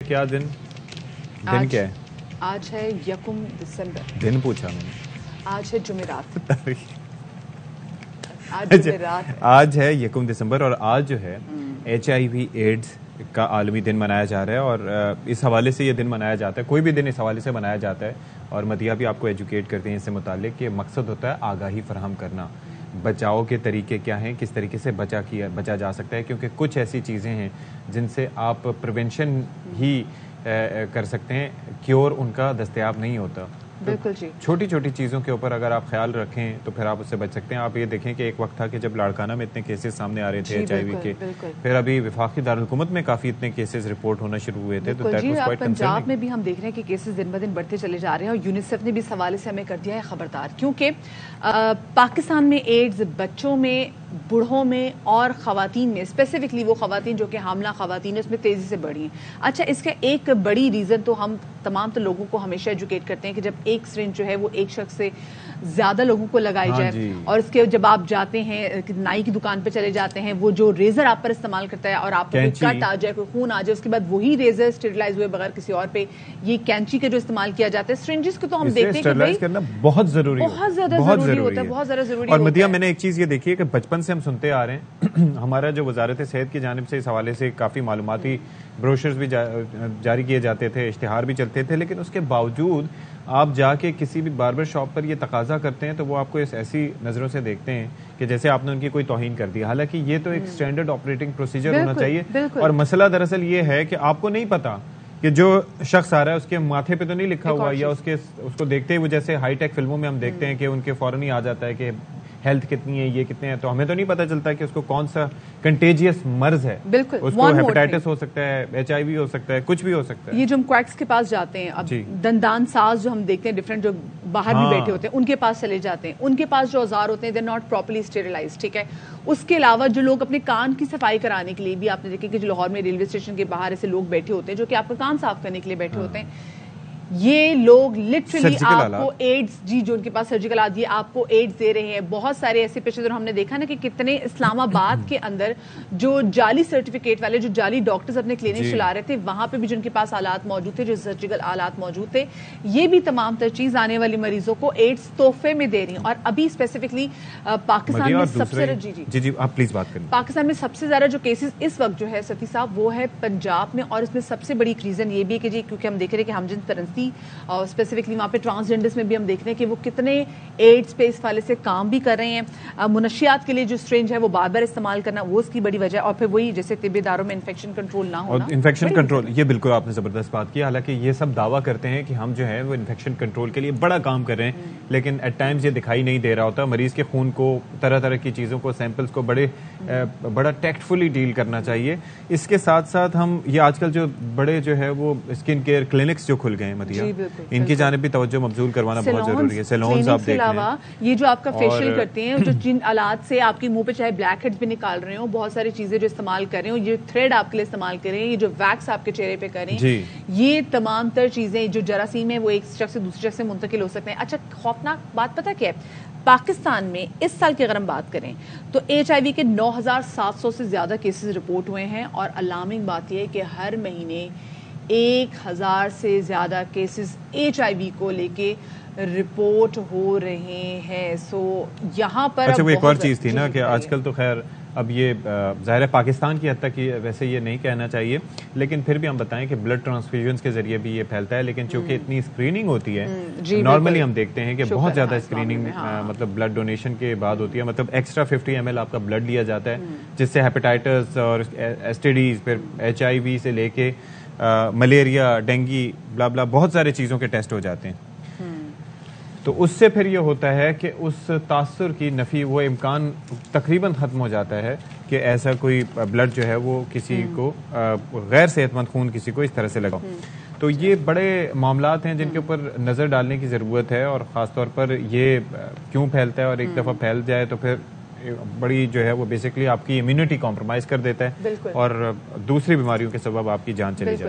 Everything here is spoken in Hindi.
क्या दिन दिन क्या है? आज है 1 दिसंबर। दिन पूछा मैंने। आज है जुमेरात। आज अच्छा, जुमेरात है। आज है 1 दिसंबर और आज जो है HIV एड्स का आलमी दिन मनाया जा रहा है और इस हवाले से ये दिन मनाया जाता है। कोई भी दिन इस हवाले से मनाया जाता है और मदिया भी आपको एजुकेट करते हैं इससे मुतालिक कि मकसद होता है आगाही फराहम करना, बचाव के तरीके क्या हैं, किस तरीके से बचा जा सकता है, क्योंकि कुछ ऐसी चीज़ें हैं जिनसे आप प्रिवेंशन ही कर सकते हैं, क्योर उनका दस्तयाब नहीं होता। बिल्कुल जी। छोटी छोटी चीज़ों के ऊपर अगर आप ख्याल रखें तो फिर आप उससे बच सकते हैं। आप ये देखें कि एक वक्त था कि जब लाड़काना में इतने केसेस सामने आ रहे थे HIV के, फिर अभी वफाकी दारुल-हुकूमत में काफ़ी इतने केसेस रिपोर्ट होना शुरू हुए थे। तो जी, पंजाब में भी हम देख रहे हैं कि केसेस दिन ब दिन बढ़ते चले जा रहे हैं और यूनिसेफ ने भी इस हवाले से हमें कर दिया है खबरदार, क्योंकि पाकिस्तान में एड्स बच्चों में, बूढ़ों में और ख़वातीन में, स्पेसिफिकली वो ख़वातीन जो कि हामला ख़वातीन है, उसमें तेज़ी से बढ़ी हैं। अच्छा, इसका एक बड़ी रीज़न तो हम तमाम तो लोगों को हमेशा एजुकेट करते हैं कि जब एक सिरिंज जो है वो एक शख्स से ज़्यादा लोगों को लगाई जाए और इसके जब आप जाते हैं नाई की दुकान पे चले जाते हैं, वो जो रेज़र आप पर इस्तेमाल करता है और आपको कोई कट आ जाए, कोई खून आ जाए, उसके बाद वही रेज़र स्टेरिलाइज हुए बगैर किसी और पे ये कैंची का जो इस्तेमाल किया जाता है, सिरिंजेस को तो हम देखते हैं कि भाई करना बहुत ज़रूरी होता है, बहुत ज़रूरी होता है, बहुत ज़्यादा ज़रूरी। और मदिया मैंने एक चीज़ ये देखी है कि बचपन से हम सुनते आ रहे हैं हमारा जो वजारत सेहत की जानिब से इस हवाले से काफ़ी मालूमाती ब्रोशर्स भी जारी किए जाते थे, इश्तिहार भी चलते थे, लेकिन उसके बावजूद आप जाके किसी भी बार्बर शॉप पर ये तकाजा करते हैं तो वो आपको ऐसी नज़रों से देखते हैं कि जैसे आपने उनकी कोई तौहीन कर दी। हालांकि ये तो एक स्टैंडर्ड ऑपरेटिंग प्रोसीजर होना चाहिए और मसला दरअसल ये है कि आपको नहीं पता कि जो शख्स आ रहा है उसके माथे पे तो नहीं लिखा हुआ, या उसको देखते ही वो जैसे हाईटेक फिल्मों में हम देखते हैं कि उनके फौरन ही आ जाता है कि हेल्थ कितनी है, ये कितने हैं, तो हमें तो नहीं पता चलता कि उसको कौन सा कंटेजियस मर्ज है। बिल्कुल, उसको हेपेटाइटिस हो सकता है, HIV हो सकता है, कुछ भी हो सकता है। ये जो हम क्वैक्स के पास जाते हैं, अब दंदान साज जो हम देखते हैं डिफरेंट, जो बाहर भी बैठे होते हैं, उनके पास चले जाते हैं, उनके पास जो औजार होते हैं दे नॉट प्रॉपर्ली स्टेरिलाइज्ड, ठीक है। उसके अलावा जो लोग अपने कान की सफाई कराने के लिए भी, आपने देखे कि जो लाहौर में रेलवे स्टेशन के बाहर ऐसे लोग बैठे होते हैं जो कि आपका कान साफ करने के लिए बैठे होते हैं, ये लोग लिटरली आपको एड्स, जी, जो उनके पास सर्जिकल आदि है, आपको एड्स दे रहे हैं। बहुत सारे ऐसे पेशेवर हमने देखा ना कि कितने इस्लामाबाद के अंदर जो जाली सर्टिफिकेट वाले, जो जाली डॉक्टर्स अपने क्लिनिक चला रहे थे, वहां पे भी जिनके पास आलात मौजूद थे, जो सर्जिकल आलात मौजूद थे, ये भी तमाम तर चीज आने वाली मरीजों को एड्स तोहफे में दे रही हैं। और अभी स्पेसिफिकली पाकिस्तान में सबसे ज्यादा, जी आप प्लीज बात करें, पाकिस्तान में सबसे ज्यादा जो केसेस इस वक्त जो है सती साहब, वो है पंजाब में। और इसमें सबसे बड़ी रीजन ये भी है कि जी, क्योंकि हम देख रहे हैं कि हमजिन्स और स्पेसिफिकली वहाँ पे ट्रांसजेंडर्स में भी हम देख रहे हैं कि वो कितने एड्स पे इस वाले से काम भी कर रहे हैं। मुनशियात के लिए जो स्ट्रेंज है वो बार बार इस्तेमाल करना, वो उसकी बड़ी वजह, और फिर वही जैसे तिब्बेदारों में इन्फेक्शन कंट्रोल ना होना। इन्फेक्शन कंट्रोल, ये बिल्कुल आपने जबरदस्त बात की। हालांकि ये सब दावा करते हैं कि हम जो है वो इन्फेक्शन कंट्रोल के लिए बड़ा काम कर रहे हैं, लेकिन एट टाइम्स ये दिखाई नहीं दे रहा होता। मरीज के खून को, तरह तरह की चीज़ों को, सैंपल्स को बड़ा टैक्टफुली डील करना चाहिए। इसके साथ साथ हम ये आजकल जो बड़े जो है वो स्किन केयर क्लिनिक्स जो खुल गए हैं मदिया, इनकी जानिब भी तवज्जो मबजूल करवाना बहुत जरूरी है। सैलून्स आप देख रहे हैं, ये जो आपका फेशियल करते हैं, जो जिन आलात से आपके मुंह पे चाहे ब्लैक हेड्स भी निकाल रहे हो, बहुत सारी चीजें जो इस्तेमाल कर रहे हो, ये थ्रेड आपके लिए इस्तेमाल करें, ये जो वैक्स आपके चेहरे पे करें, ये तमाम तर चीजें जो जरासीम है वो एक शख्स से दूसरे शख्स से मुंतकिल हो सकते हैं। अच्छा, खौफनाक बात पता क्या है, पाकिस्तान में इस साल की अगर हम बात करें तो HIV के 9,700 से ज्यादा केसेस रिपोर्ट हुए हैं और अलार्मिंग बात यह है कि हर महीने 1,000 से ज्यादा केसेस HIV को लेके रिपोर्ट हो रहे हैं। सो यहाँ पर अच्छा, वो एक और चीज थी ना कि आजकल तो खैर अब ये ज़ाहिर है पाकिस्तान की हद तक वैसे ये नहीं कहना चाहिए, लेकिन फिर भी हम बताएं कि ब्लड ट्रांसफ्यूजन के जरिए भी ये फैलता है। लेकिन चूंकि इतनी स्क्रीनिंग होती है, नॉर्मली हम देखते हैं कि बहुत ज्यादा स्क्रीनिंग मतलब ब्लड डोनेशन के बाद होती है, मतलब एक्स्ट्रा 50 ml आपका ब्लड लिया जाता है, जिससे हेपेटाइटिस और STDs, फिर HIV से लेके मलेरिया, डेंगी, ब्ला ब्ला, बहुत सारे चीज़ों के टेस्ट हो जाते हैं। तो उससे फिर ये होता है कि उस तासुर की नफ़ी, वो इम्कान तकरीबन ख़त्म हो जाता है कि ऐसा कोई ब्लड जो है वो किसी को गैर सेहतमंद खून किसी को इस तरह से लगा। तो ये बड़े मामलात हैं जिनके ऊपर नज़र डालने की ज़रूरत है, और ख़ास तौर पर ये क्यों फैलता है, और एक दफ़ा फैल जाए तो फिर बड़ी जो है वो बेसिकली आपकी इम्यूनिटी कॉम्प्रोमाइज़ कर देता है और दूसरी बीमारियों के सबब आपकी जान चली जाती है।